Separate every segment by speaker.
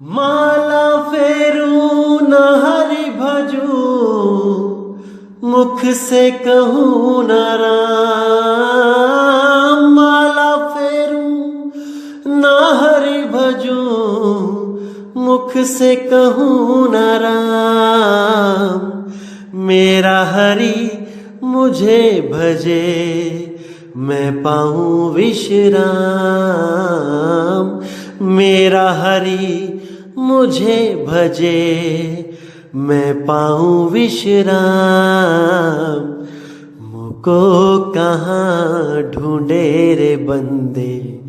Speaker 1: माला फेरू न हरि भजू, मुख से कहूँ न राम। माला फेरू न हरि भजू, मुख से कहूँ न राम। मेरा हरि मुझे भजे, मैं पाऊँ विश्राम। मेरा हरि मुझे भजे, मैं पाऊँ विश्राम। मुझको कहाँ ढूंढे रे बंदे,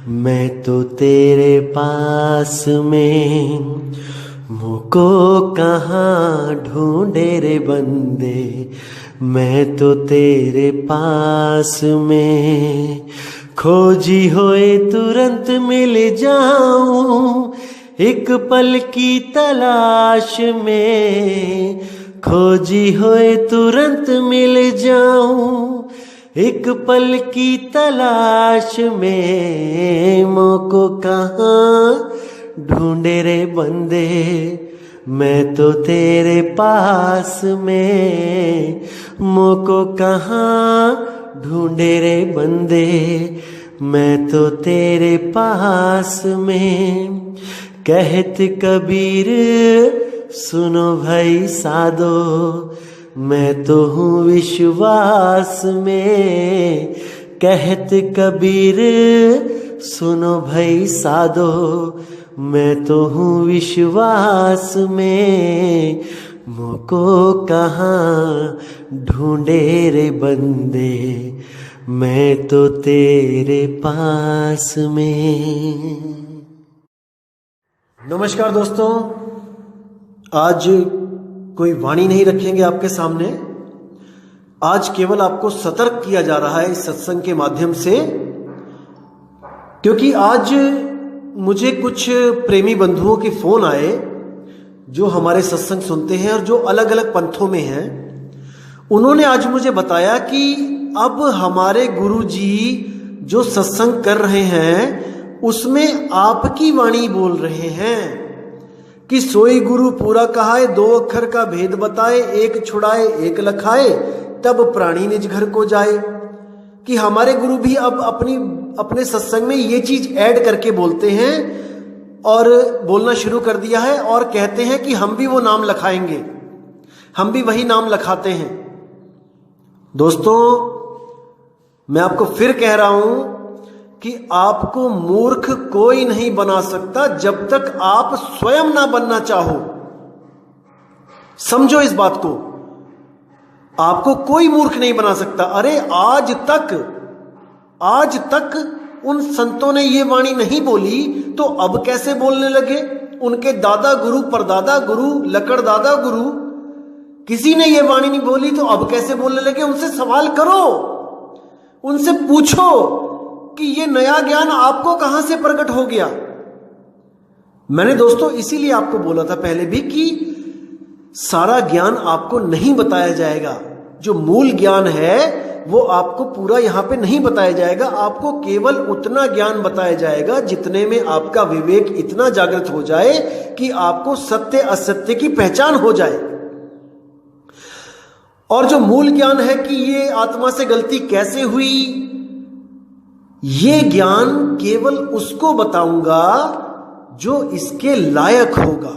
Speaker 1: मैं तो तेरे पास में। मुझको कहाँ ढूंढे रे बंदे, मैं तो तेरे पास में। खोजी होए तुरंत मिल जाऊं, एक पल की तलाश में। खोजी होए तुरंत मिल जाऊं, एक पल की तलाश में। मोको कहाँ ढूंढे रे बंदे, मैं तो तेरे पास में। मोको कहाँ ढूंढे रे बंदे, मैं तो तेरे पास में। कहत कबीर सुनो भाई साधो, मैं तो हूँ विश्वास में। कहत कबीर सुनो भाई साधो, मैं तो हूँ विश्वास में। मुझको कहाँ ढूंढे रे बंदे, मैं तो तेरे पास में। नमस्कार दोस्तों, आज कोई वाणी नहीं रखेंगे आपके सामने। आज केवल आपको सतर्क किया जा रहा है इस सत्संग के माध्यम से, क्योंकि आज मुझे कुछ प्रेमी बंधुओं के फोन आए जो हमारे सत्संग सुनते हैं और जो अलग अलग पंथों में हैं। उन्होंने आज मुझे बताया कि अब हमारे गुरुजी जो सत्संग कर रहे हैं उसमें आपकी वाणी बोल रहे हैं कि सोई गुरु पूरा कहाए, दो अक्षर का भेद बताए, एक छुड़ाए एक लखाए, तब प्राणी निज घर को जाए। कि हमारे गुरु भी अब अपने सत्संग में ये चीज ऐड करके बोलते हैं और बोलना शुरू कर दिया है, और कहते हैं कि हम भी वो नाम लखाएंगे, हम भी वही नाम लखाते हैं। दोस्तों, मैं आपको फिर कह रहा हूं कि आपको मूर्ख कोई नहीं बना सकता जब तक आप स्वयं ना बनना चाहो। समझो इस बात को, आपको कोई मूर्ख नहीं बना सकता। अरे आज तक उन संतों ने ये वाणी नहीं बोली तो अब कैसे बोलने लगे? उनके दादा गुरु, परदादा गुरु, लकड़ दादा गुरु, किसी ने ये वाणी नहीं बोली तो अब कैसे बोलने लगे? उनसे सवाल करो, उनसे पूछो कि ये नया ज्ञान आपको कहां से प्रकट हो गया। मैंने दोस्तों इसीलिए आपको बोला था पहले भी कि सारा ज्ञान आपको नहीं बताया जाएगा। जो मूल ज्ञान है वो आपको पूरा यहां पे नहीं बताया जाएगा। आपको केवल उतना ज्ञान बताया जाएगा जितने में आपका विवेक इतना जागृत हो जाए कि आपको सत्य असत्य की पहचान हो जाए। और जो मूल ज्ञान है कि ये आत्मा से गलती कैसे हुई, ये ज्ञान केवल उसको बताऊंगा जो इसके लायक होगा,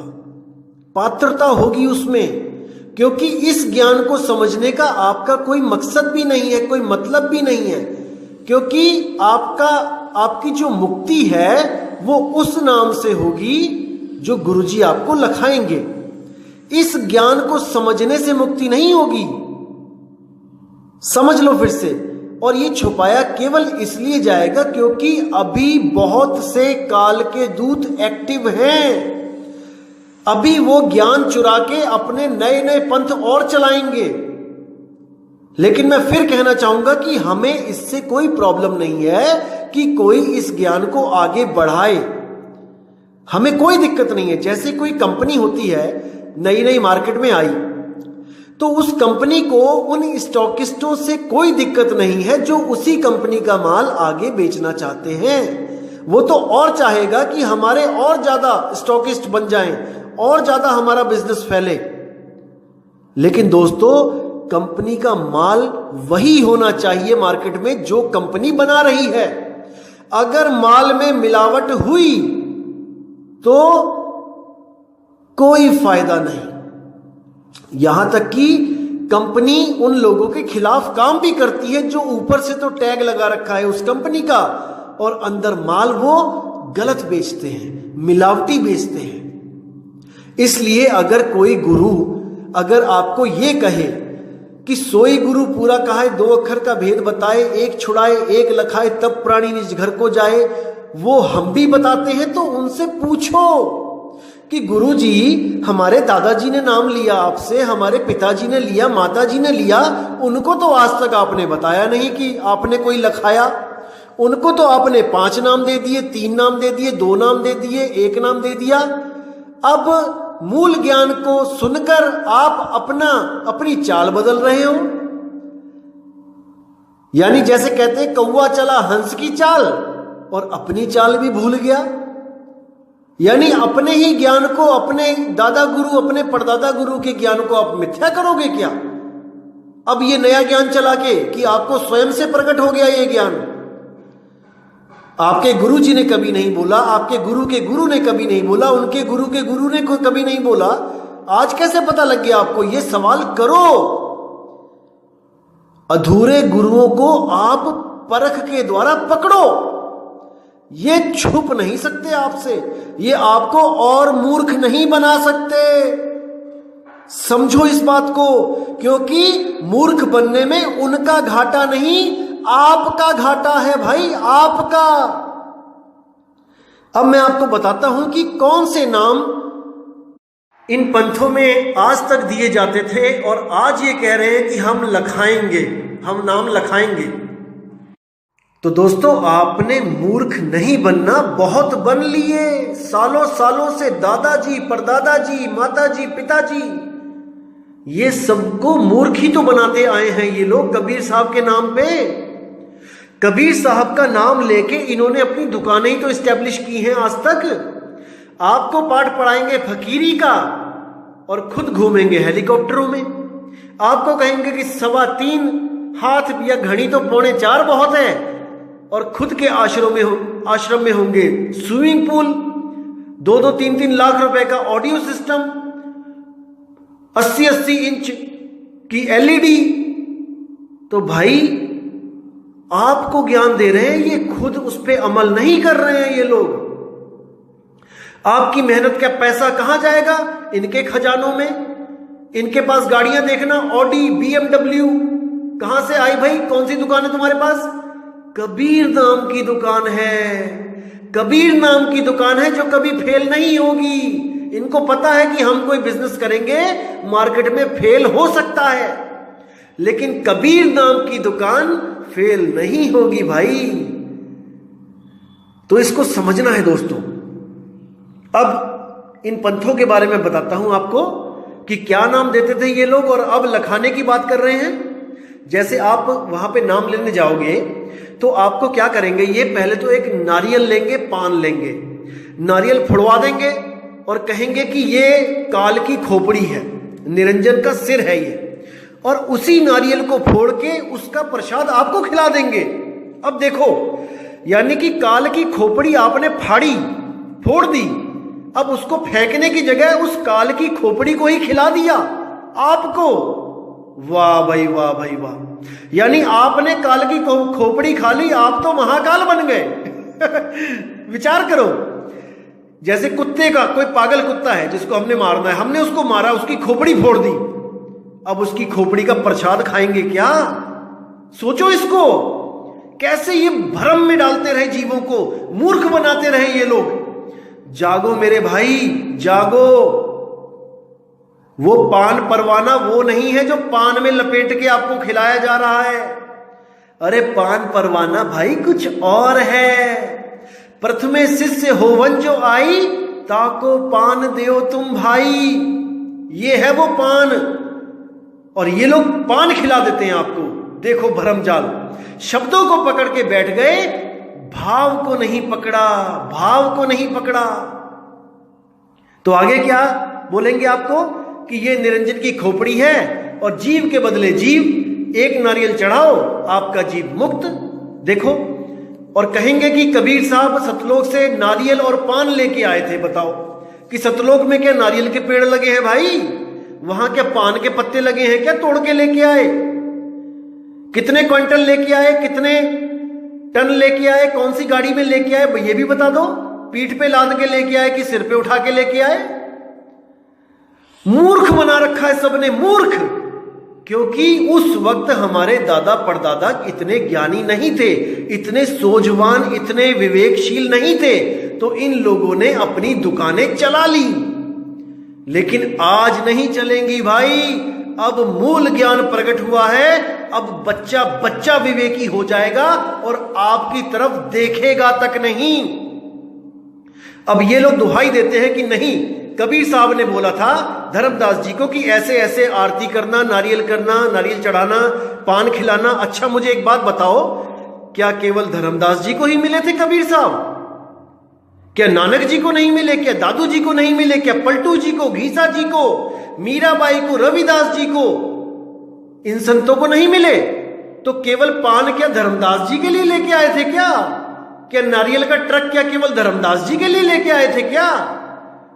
Speaker 1: पात्रता होगी उसमें। क्योंकि इस ज्ञान को समझने का आपका कोई मकसद भी नहीं है, कोई मतलब भी नहीं है। क्योंकि आपकी जो मुक्ति है वो उस नाम से होगी जो गुरुजी आपको लखाएंगे। इस ज्ञान को समझने से मुक्ति नहीं होगी, समझ लो फिर से। और ये छुपाया केवल इसलिए जाएगा क्योंकि अभी बहुत से काल के दूत एक्टिव हैं। अभी वो ज्ञान चुरा के अपने नए नए पंथ और चलाएंगे। लेकिन मैं फिर कहना चाहूंगा कि हमें इससे कोई प्रॉब्लम नहीं है कि कोई इस ज्ञान को आगे बढ़ाए, हमें कोई दिक्कत नहीं है। जैसे कोई कंपनी होती है, नई नई मार्केट में आई, तो उस कंपनी को उन स्टॉकिस्टों से कोई दिक्कत नहीं है जो उसी कंपनी का माल आगे बेचना चाहते हैं। वो तो और चाहेगा कि हमारे और ज्यादा स्टॉकिस्ट बन जाएं, और ज्यादा हमारा बिजनेस फैले। लेकिन दोस्तों, कंपनी का माल वही होना चाहिए मार्केट में जो कंपनी बना रही है। अगर माल में मिलावट हुई तो कोई फायदा नहीं। यहां तक कि कंपनी उन लोगों के खिलाफ काम भी करती है जो ऊपर से तो टैग लगा रखा है उस कंपनी का, और अंदर माल वो गलत बेचते हैं, मिलावटी बेचते हैं। इसलिए अगर कोई गुरु अगर आपको ये कहे कि सोई गुरु पूरा कहा है, 2 अक्षर का भेद बताए, एक छुड़ाए एक लखाए, तब प्राणी निज घर को जाए, वो हम भी बताते हैं, तो उनसे पूछो कि गुरु जी, हमारे दादाजी ने नाम लिया आपसे, हमारे पिताजी ने लिया, माताजी ने लिया, उनको तो आज तक आपने बताया नहीं कि आपने कोई लखाया। उनको तो आपने 5 नाम दे दिए, 3 नाम दे दिए, 2 नाम दे दिए, 1 नाम दे दिया। अब मूल ज्ञान को सुनकर आप अपनी चाल बदल रहे हो। यानी जैसे कहते हैं कौवा चला हंस की चाल, और अपनी चाल भी भूल गया। यानी अपने ही ज्ञान को, अपने दादा गुरु, अपने परदादा गुरु के ज्ञान को आप मिथ्या करोगे क्या? अब ये नया ज्ञान चला के कि आपको स्वयं से प्रकट हो गया ये ज्ञान। आपके गुरु जी ने कभी नहीं बोला, आपके गुरु के गुरु ने कभी नहीं बोला, उनके गुरु के गुरु ने कभी नहीं बोला, आज कैसे पता लग गया आपको? ये सवाल करो। अधूरे गुरुओं को आप परख के द्वारा पकड़ो। ये छुप नहीं सकते आपसे, ये आपको और मूर्ख नहीं बना सकते। समझो इस बात को, क्योंकि मूर्ख बनने में उनका घाटा नहीं, आपका घाटा है भाई, आपका। अब मैं आपको बताता हूं कि कौन से नाम इन पंथों में आज तक दिए जाते थे और आज ये कह रहे हैं कि हम लखाएंगे, हम नाम लखाएंगे। तो दोस्तों, आपने मूर्ख नहीं बनना, बहुत बन लिए। सालों सालों से दादाजी, परदादाजी, माताजी, पिताजी, ये सबको मूर्ख ही तो बनाते आए हैं ये लोग कबीर साहब के नाम पे। कबीर साहब का नाम लेके इन्होंने अपनी दुकानें ही तो इस्टेब्लिश की हैं आज तक। आपको पाठ पढ़ाएंगे फकीरी का और खुद घूमेंगे हेलीकॉप्टरों में। आपको कहेंगे कि 3.25 हाथ या घड़ी तो 4.25 बहुत है, और खुद के आश्रम में होंगे स्विमिंग पूल, 2-2, 3-3 लाख रुपए का ऑडियो सिस्टम, 80-80 इंच की एलईडी। तो भाई, आपको ज्ञान दे रहे हैं, ये खुद उस पर अमल नहीं कर रहे हैं ये लोग। आपकी मेहनत का पैसा कहां जाएगा? इनके खजानों में। इनके पास गाड़ियां देखना, ऑडी, BMW, कहां से आई भाई? कौन सी दुकान है तुम्हारे पास? कबीर नाम की दुकान है। कबीर नाम की दुकान है जो कभी फेल नहीं होगी। इनको पता है कि हम कोई बिजनेस करेंगे, मार्केट में फेल हो सकता है, लेकिन कबीर नाम की दुकान फेल नहीं होगी भाई। तो इसको समझना है दोस्तों। अब इन पंथों के बारे में बताता हूं आपको कि क्या नाम देते थे ये लोग और अब लखाने की बात कर रहे हैं। जैसे आप वहां पे नाम लेने जाओगे तो आपको क्या करेंगे, ये पहले तो एक नारियल लेंगे, पान लेंगे, नारियल फुड़वा देंगे और कहेंगे कि ये काल की खोपड़ी है, निरंजन का सिर है ये, और उसी नारियल को फोड़ के उसका प्रसाद आपको खिला देंगे। अब देखो, यानी कि काल की खोपड़ी आपने फोड़ दी, अब उसको फेंकने की जगह उस काल की खोपड़ी को ही खिला दिया आपको। वाह भाई वाह भाई वाह, यानी आपने काल की खोपड़ी खा ली, आप तो महाकाल बन गए। विचार करो, जैसे कुत्ते का, कोई पागल कुत्ता है जिसको हमने मारना है, हमने उसको मारा, उसकी खोपड़ी फोड़ दी, अब उसकी खोपड़ी का प्रसाद खाएंगे क्या? सोचो इसको, कैसे ये भ्रम में डालते रहे जीवों को, मूर्ख बनाते रहे ये लोग। जागो मेरे भाई, जागो। वो पान परवाना वो नहीं है जो पान में लपेट के आपको खिलाया जा रहा है। अरे पान परवाना भाई कुछ और है। प्रथमे शिष्य होवन जो आई, ताको पान देओ तुम भाई। ये है वो पान, और ये लोग पान खिला देते हैं आपको। देखो भरमजाल, शब्दों को पकड़ के बैठ गए, भाव को नहीं पकड़ा, भाव को नहीं पकड़ा। तो आगे क्या बोलेंगे आपको कि ये निरंजन की खोपड़ी है और जीव के बदले जीव, एक नारियल चढ़ाओ आपका जीव मुक्त। देखो, और कहेंगे कि कबीर साहब सतलोक से नारियल और पान लेके आए थे। बताओ कि सतलोक में क्या नारियल के पेड़ लगे हैं भाई? वहां क्या पान के पत्ते लगे हैं क्या? तोड़ के लेके आए। कितने क्विंटल लेके आए, कितने टन लेके आए, कौन सी गाड़ी में लेके आए, ये भी बता दो। पीठ पे लाद के लेके आए कि सिर पे उठा के लेके आए? मूर्ख बना रखा है सबने, मूर्ख। क्योंकि उस वक्त हमारे दादा परदादा इतने ज्ञानी नहीं थे, इतने सोजवान, इतने विवेकशील नहीं थे, तो इन लोगों ने अपनी दुकानें चला ली। लेकिन आज नहीं चलेंगी भाई। अब मूल ज्ञान प्रकट हुआ है। अब बच्चा बच्चा विवेकी हो जाएगा और आपकी तरफ देखेगा तक नहीं। अब ये लोग दुहाई देते हैं कि नहीं, कबीर साहब ने बोला था धर्मदास जी को कि ऐसे ऐसे आरती करना, नारियल करना, नारियल चढ़ाना, पान खिलाना। अच्छा मुझे एक बात बताओ, क्या केवल धर्मदास जी को ही मिले थे कबीर साहब? क्या नानक जी को नहीं मिले? क्या दादू जी को नहीं मिले? क्या पलटू जी को, घीसा जी को, मीराबाई को, रविदास जी को, इन संतों को नहीं मिले? तो केवल पान क्या धर्मदास जी के लिए लेके आए थे क्या? क्या नारियल का ट्रक क्या केवल धर्मदास जी के लिए लेके आए थे क्या?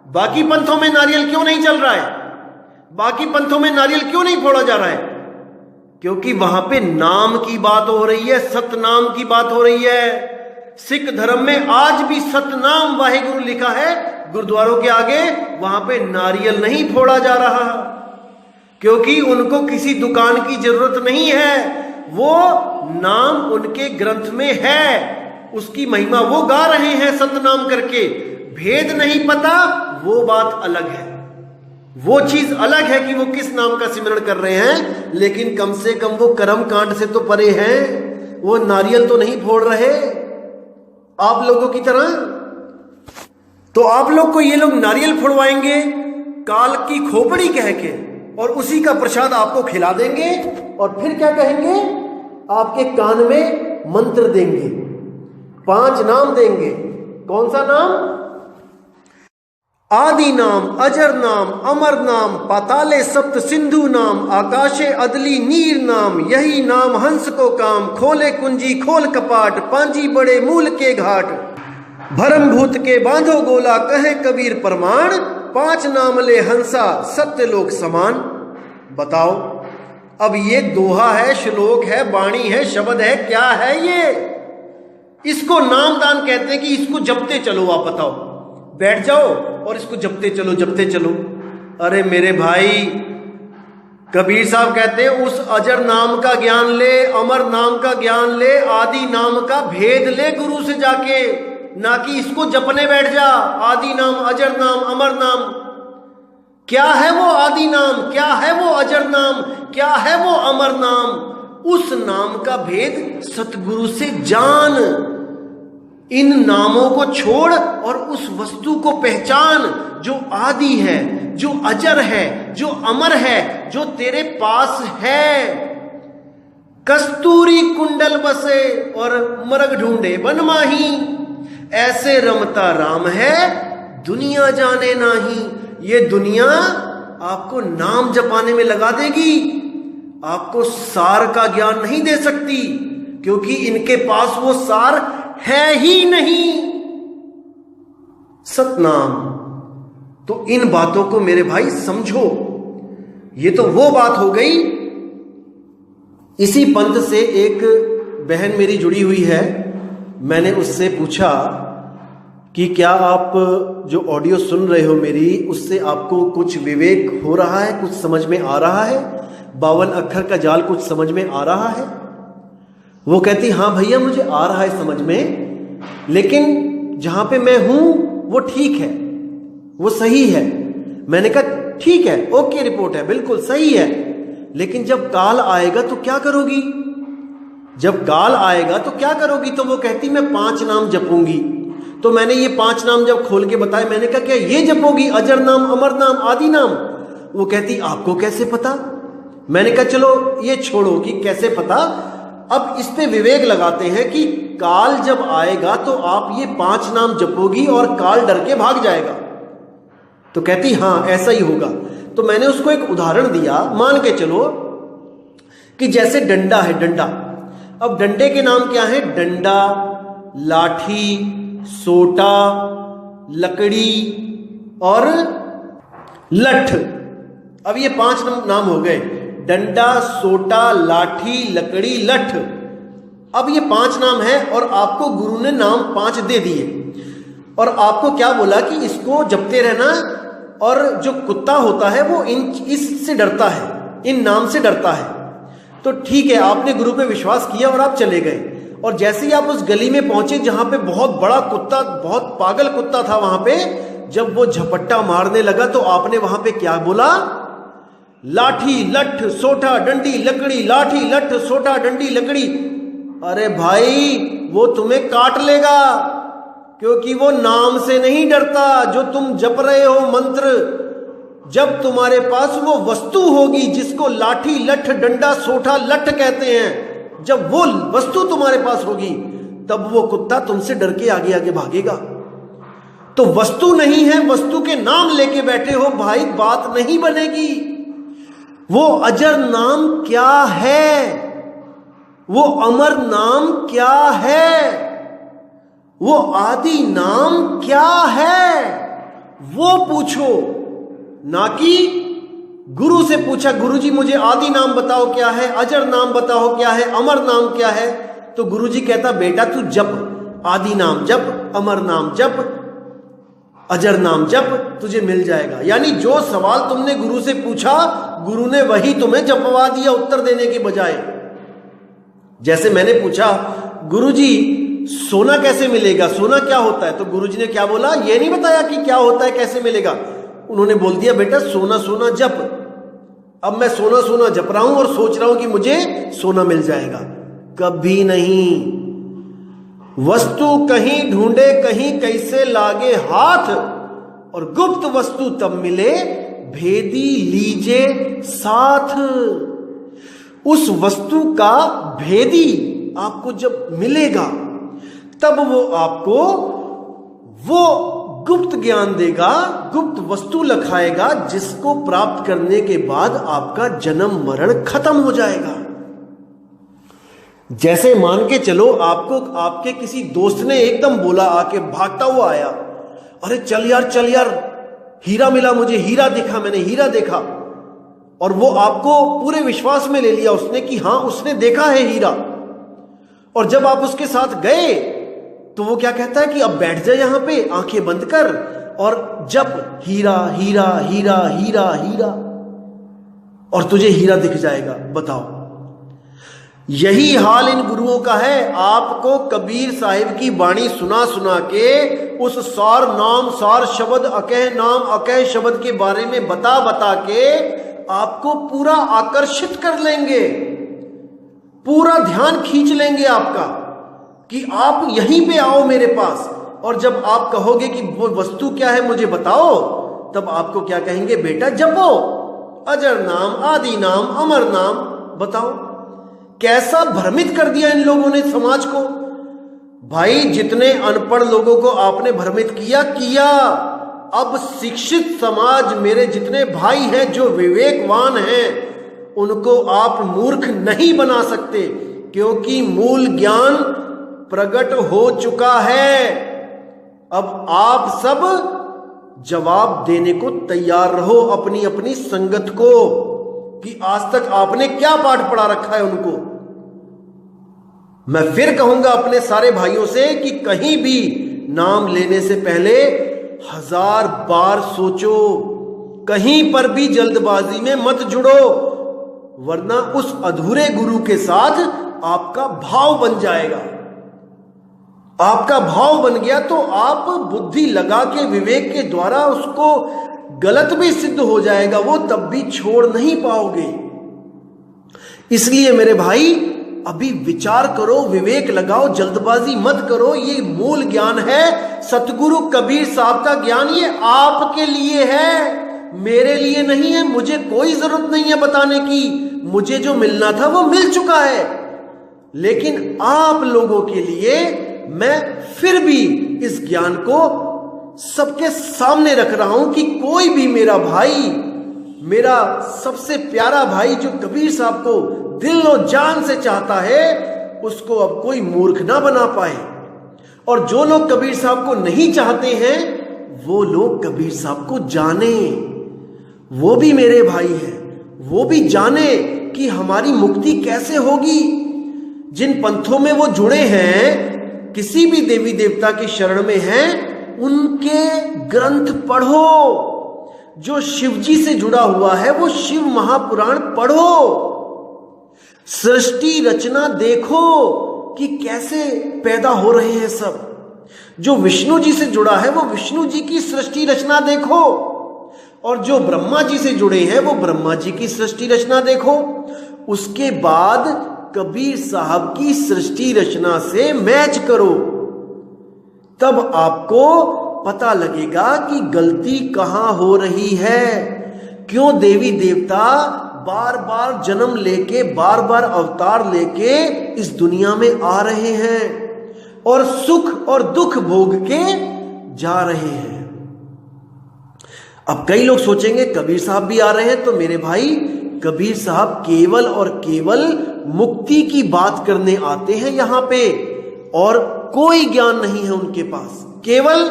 Speaker 1: बाकी पंथों में नारियल क्यों नहीं चल रहा है? बाकी पंथों में नारियल क्यों नहीं फोड़ा जा रहा है? क्योंकि वहां पे नाम की बात हो रही है, सतनाम की बात हो रही है। सिख धर्म में आज भी सतनाम वाहेगुरु लिखा है गुरुद्वारों के आगे, वहां पे नारियल नहीं फोड़ा जा रहा, क्योंकि उनको किसी दुकान की जरूरत नहीं है। वो नाम उनके ग्रंथ में है, उसकी महिमा वो गा रहे हैं सतनाम करके। भेद नहीं पता वो बात अलग है, वो चीज अलग है कि वो किस नाम का सिमरण कर रहे हैं, लेकिन कम से कम वो कर्म कांड से तो परे हैं। वो नारियल तो नहीं फोड़ रहे आप लोगों की तरह। तो आप लोग को ये लोग नारियल फोड़वाएंगे काल की खोपड़ी कह के, और उसी का प्रसाद आपको खिला देंगे, और फिर क्या कहेंगे? आपके कान में मंत्र देंगे, 5 नाम देंगे। कौन सा नाम? आदि नाम, अजर नाम, अमर नाम, पाताले सप्त सिंधु नाम, आकाशे अदली नीर नाम, यही नाम हंस को काम, खोले कुंजी खोल कपाट, पांजी बड़े मूल के घाट, भरम भूत के बांधो गोला, कहे कबीर प्रमाण, 5 नाम ले हंसा सत्य लोक समान। बताओ, अब ये दोहा है, श्लोक है, वाणी है, शब्द है, क्या है ये? इसको नामदान कहते हैं कि इसको जपते चलो। आप बताओ, बैठ जाओ और इसको जपते चलो, जपते चलो। अरे मेरे भाई, कबीर साहब कहते हैं उस अजर नाम का ज्ञान ले, अमर नाम का ज्ञान ले, आदि नाम का भेद ले गुरु से जाके, ना कि इसको जपने बैठ जा। आदि नाम, अजर नाम, अमर नाम, क्या है वो आदि नाम, क्या है वो अजर नाम, क्या है वो अमर नाम? उस नाम का भेद सतगुरु से जान। इन नामों को छोड़ और उस वस्तु को पहचान जो आदि है, जो अजर है, जो अमर है, जो तेरे पास है। कस्तूरी कुंडल बसे और मरग ढूंढे बनमाही, ऐसे रमता राम है दुनिया जाने नाही। ये दुनिया आपको नाम जपाने में लगा देगी, आपको सार का ज्ञान नहीं दे सकती, क्योंकि इनके पास वो सार है ही नहीं, सतनाम। तो इन बातों को मेरे भाई समझो। ये तो वो बात हो गई। इसी पंथ से एक बहन मेरी जुड़ी हुई है। मैंने उससे पूछा कि क्या आप जो ऑडियो सुन रहे हो मेरी, उससे आपको कुछ विवेक हो रहा है, कुछ समझ में आ रहा है, 52 अक्षर का जाल कुछ समझ में आ रहा है? वो कहती हाँ भैया मुझे आ रहा है समझ में, लेकिन जहां पे मैं हूं वो ठीक है, वो सही है। मैंने कहा ठीक है, ओके रिपोर्ट है, बिल्कुल सही है, लेकिन जब काल आएगा तो क्या करोगी? जब काल आएगा तो क्या करोगी? तो वो कहती मैं 5 नाम जपूंगी। तो मैंने ये 5 नाम जब खोल के बताए, मैंने कहा क्या ये जपोगी? अजर नाम, अमर नाम, आदि नाम? वो कहती आपको कैसे पता? मैंने कहा चलो ये छोड़ो कि कैसे पता, अब इस पे विवेक लगाते हैं कि काल जब आएगा तो आप ये 5 नाम जपोगी और काल डर के भाग जाएगा। तो कहती हाँ ऐसा ही होगा। तो मैंने उसको एक उदाहरण दिया, मान के चलो कि जैसे डंडा है, डंडा। अब डंडे के नाम क्या है? डंडा, लाठी, सोटा, लकड़ी और लठ। अब ये 5 नाम हो गए, डंडा, सोटा, लाठी, लकड़ी, लठ। अब ये 5 नाम है और आपको गुरु ने नाम 5 दे दिए और आपको क्या बोला कि इसको जपते रहना। और जो कुत्ता होता है वो इससे डरता है, इन नाम से डरता है। तो ठीक है, आपने गुरु पे विश्वास किया और आप चले गए। और जैसे ही आप उस गली में पहुंचे जहां पे बहुत बड़ा कुत्ता, बहुत पागल कुत्ता था, वहां पे जब वो झपट्टा मारने लगा तो आपने वहां पे क्या बोला? लाठी, लठ, सोटा, डंडी, लकड़ी, लाठी, लठ, सोटा, डंडी, लकड़ी। अरे भाई वो तुम्हें काट लेगा, क्योंकि वो नाम से नहीं डरता जो तुम जप रहे हो मंत्र। जब तुम्हारे पास वो वस्तु होगी जिसको लाठी, लठ, डंडा, सोटा, लठ कहते हैं, जब वो वस्तु तुम्हारे पास होगी तब वो कुत्ता तुमसे डर के आगे आगे भागेगा। तो वस्तु नहीं है, वस्तु के नाम लेके बैठे हो भाई, बात नहीं बनेगी। वो अजर नाम क्या है? वो अमर नाम क्या है? वो आदि नाम क्या है? वो पूछो, ना कि गुरु से पूछा गुरु जी मुझे आदि नाम बताओ क्या है, अजर नाम बताओ क्या है, अमर नाम क्या है। तो गुरु जी कहता बेटा तू जप, आदि नाम जप, अमर नाम जप, अजर नाम जप, तुझे मिल जाएगा। यानी जो सवाल तुमने गुरु से पूछा गुरु ने वही तुम्हें जपवा दिया उत्तर देने के बजाय। जैसे मैंने पूछा गुरु जी सोना कैसे मिलेगा, सोना क्या होता है? तो गुरु जी ने क्या बोला? ये नहीं बताया कि क्या होता है, कैसे मिलेगा। उन्होंने बोल दिया बेटा सोना सोना जप। अब मैं सोना सोना जप रहा हूं और सोच रहा हूं कि मुझे सोना मिल जाएगा। कभी नहीं। वस्तु कहीं ढूंढे कहीं कैसे लागे हाथ, और गुप्त वस्तु तब मिले भेदी लीजे साथ। उस वस्तु का भेदी आपको जब मिलेगा तब वो आपको वो गुप्त ज्ञान देगा, गुप्त वस्तु लखाएगा, जिसको प्राप्त करने के बाद आपका जन्म मरण खत्म हो जाएगा। जैसे मान के चलो आपको आपके किसी दोस्त ने एकदम बोला, आके भागता हुआ आया, अरे चल यार हीरा मिला मुझे, हीरा देखा मैंने, हीरा देखा। और वो आपको पूरे विश्वास में ले लिया उसने कि हाँ उसने देखा है हीरा। और जब आप उसके साथ गए तो वो क्या कहता है कि अब बैठ जाए यहां पे, आंखें बंद कर और जब हीरा हीरा हीरा हीरा हीरा, और तुझे हीरा दिख जाएगा। बताओ, यही हाल इन गुरुओं का है। आपको कबीर साहिब की वाणी सुना सुना के उस सार नाम, सार शब्द, अकह नाम, अकह शब्द के बारे में बता बता के आपको पूरा आकर्षित कर लेंगे, पूरा ध्यान खींच लेंगे आपका कि आप यहीं पे आओ मेरे पास। और जब आप कहोगे कि वो वस्तु क्या है मुझे बताओ, तब आपको क्या कहेंगे? बेटा जपो, अजर नाम, आदि नाम, अमर नाम बताओ। कैसा भ्रमित कर दिया इन लोगों ने समाज को। भाई जितने अनपढ़ लोगों को आपने भ्रमित किया। अब शिक्षित समाज, मेरे जितने भाई हैं जो विवेकवान हैं, उनको आप मूर्ख नहीं बना सकते, क्योंकि मूल ज्ञान प्रकट हो चुका है। अब आप सब जवाब देने को तैयार रहो अपनी अपनी संगत को कि आज तक आपने क्या पाठ पढ़ा रखा है उनको। मैं फिर कहूंगा अपने सारे भाइयों से कि कहीं भी नाम लेने से पहले 1000 बार सोचो, कहीं पर भी जल्दबाजी में मत जुड़ो, वरना उस अधूरे गुरु के साथ आपका भाव बन जाएगा। आपका भाव बन गया तो आप बुद्धि लगा के विवेक के द्वारा उसको गलत भी सिद्ध हो जाएगा, वो तब भी छोड़ नहीं पाओगे। इसलिए मेरे भाई अभी विचार करो, विवेक लगाओ, जल्दबाजी मत करो। ये मूल ज्ञान है सतगुरु कबीर साहब का ज्ञान, ये आपके लिए है, मेरे लिए नहीं है। मुझे कोई जरूरत नहीं है बताने की, मुझे जो मिलना था वो मिल चुका है। लेकिन आप लोगों के लिए मैं फिर भी इस ज्ञान को सबके सामने रख रहा हूं कि कोई भी मेरा भाई, मेरा सबसे प्यारा भाई जो कबीर साहब को दिल और जान से चाहता है, उसको अब कोई मूर्ख ना बना पाए। और जो लोग कबीर साहब को नहीं चाहते हैं, वो लोग कबीर साहब को जाने, वो भी मेरे भाई हैं, वो भी जाने कि हमारी मुक्ति कैसे होगी। जिन पंथों में वो जुड़े हैं, किसी भी देवी देवता की शरण में हैं, उनके ग्रंथ पढ़ो। जो शिव जी से जुड़ा हुआ है वो शिव महापुराण पढ़ो, सृष्टि रचना देखो कि कैसे पैदा हो रहे हैं सब। जो विष्णु जी से जुड़ा है वो विष्णु जी की सृष्टि रचना देखो, और जो ब्रह्मा जी से जुड़े हैं वो ब्रह्मा जी की सृष्टि रचना देखो। उसके बाद कबीर साहब की सृष्टि रचना से मैच करो, तब आपको पता लगेगा कि गलती कहां हो रही है, क्यों देवी देवता बार बार जन्म लेके, बार बार अवतार लेके इस दुनिया में आ रहे हैं और सुख और दुख भोग के जा रहे हैं। अब कई लोग सोचेंगे कबीर साहब भी आ रहे हैं, तो मेरे भाई कबीर साहब केवल और केवल मुक्ति की बात करने आते हैं यहां पे, और कोई ज्ञान नहीं है उनके पास, केवल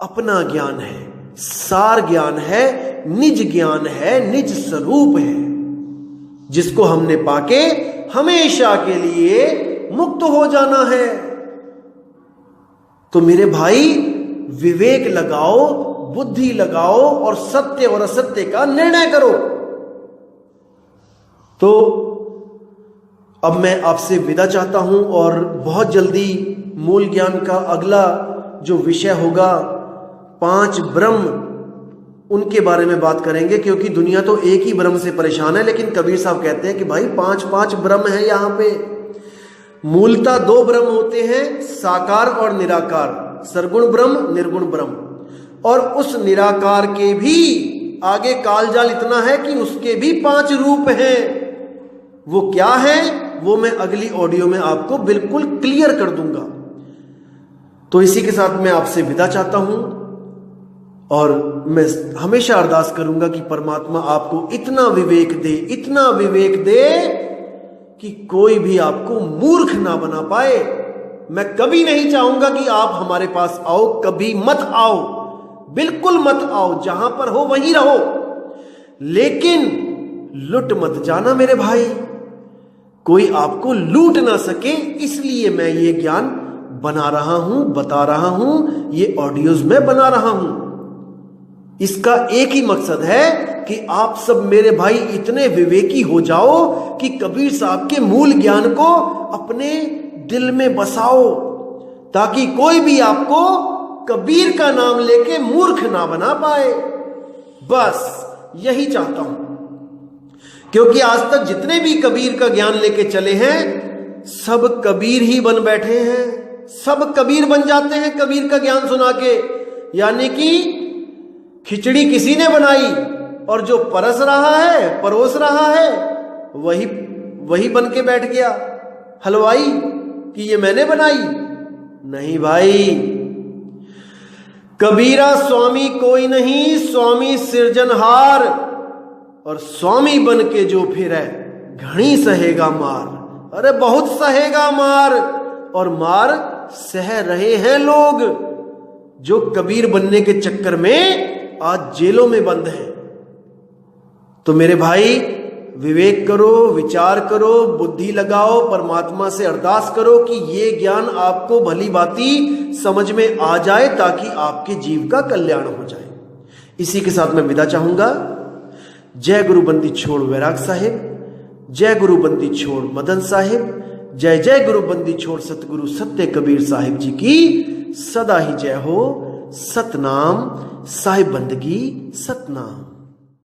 Speaker 1: अपना ज्ञान है, सार ज्ञान है, निज ज्ञान है, निज स्वरूप है, जिसको हमने पाके हमेशा के लिए मुक्त हो जाना है। तो मेरे भाई विवेक लगाओ, बुद्धि लगाओ और सत्य और असत्य का निर्णय करो। तो अब मैं आपसे विदा चाहता हूं, और बहुत जल्दी मूल ज्ञान का अगला जो विषय होगा 5 ब्रह्म, उनके बारे में बात करेंगे, क्योंकि दुनिया तो एक ही ब्रह्म से परेशान है, लेकिन कबीर साहब कहते हैं कि भाई 5 ब्रह्म है यहां पे। मूलतः 2 ब्रह्म होते हैं, साकार और निराकार, सरगुण ब्रह्म, निर्गुण ब्रह्म। और उस निराकार के भी आगे कालजाल इतना है कि उसके भी 5 रूप हैं। वो क्या है, वो मैं अगली ऑडियो में आपको बिल्कुल क्लियर कर दूंगा। तो इसी के साथ मैं आपसे विदा चाहता हूं, और मैं हमेशा अरदास करूंगा कि परमात्मा आपको इतना विवेक दे, इतना विवेक दे कि कोई भी आपको मूर्ख ना बना पाए। मैं कभी नहीं चाहूंगा कि आप हमारे पास आओ, कभी मत आओ, बिल्कुल मत आओ, जहां पर हो वहीं रहो, लेकिन लुट मत जाना मेरे भाई, कोई आपको लूट ना सके। इसलिए मैं ये ज्ञान बना रहा हूं, बता रहा हूं, ये ऑडियोज में बना रहा हूं। इसका एक ही मकसद है कि आप सब मेरे भाई इतने विवेकी हो जाओ कि कबीर साहब के मूल ज्ञान को अपने दिल में बसाओ, ताकि कोई भी आपको कबीर का नाम लेके मूर्ख ना बना पाए। बस यही चाहता हूं, क्योंकि आज तक जितने भी कबीर का ज्ञान लेके चले हैं, सब कबीर ही बन बैठे हैं, सब कबीर बन जाते हैं कबीर का ज्ञान सुना के। यानी कि खिचड़ी किसी ने बनाई, और जो परस रहा है, परोस रहा है, वही बन के बैठ गया हलवाई कि ये मैंने बनाई। नहीं भाई, कबीरा स्वामी कोई नहीं, स्वामी सिरजनहार, और स्वामी बन के जो फिरे घणी सहेगा मार। अरे बहुत सहेगा मार, और मार सह रहे हैं लोग जो कबीर बनने के चक्कर में आज जेलों में बंद हैं। तो मेरे भाई विवेक करो, विचार करो, बुद्धि लगाओ, परमात्मा से अरदास करो कि ये ज्ञान आपको भली भांति समझ में आ जाए, ताकि आपके जीव का कल्याण हो जाए। इसी के साथ मैं विदा चाहूंगा। जय गुरु बंदी छोड़ वैराग साहिब, जय गुरु बंदी छोड़ मदन साहिब, जय जय गुरु बंदी छोड़ सतगुरु सत्य कबीर साहिब जी की सदा ही जय हो। सतनाम, साहिब बंदगी, सतनाम।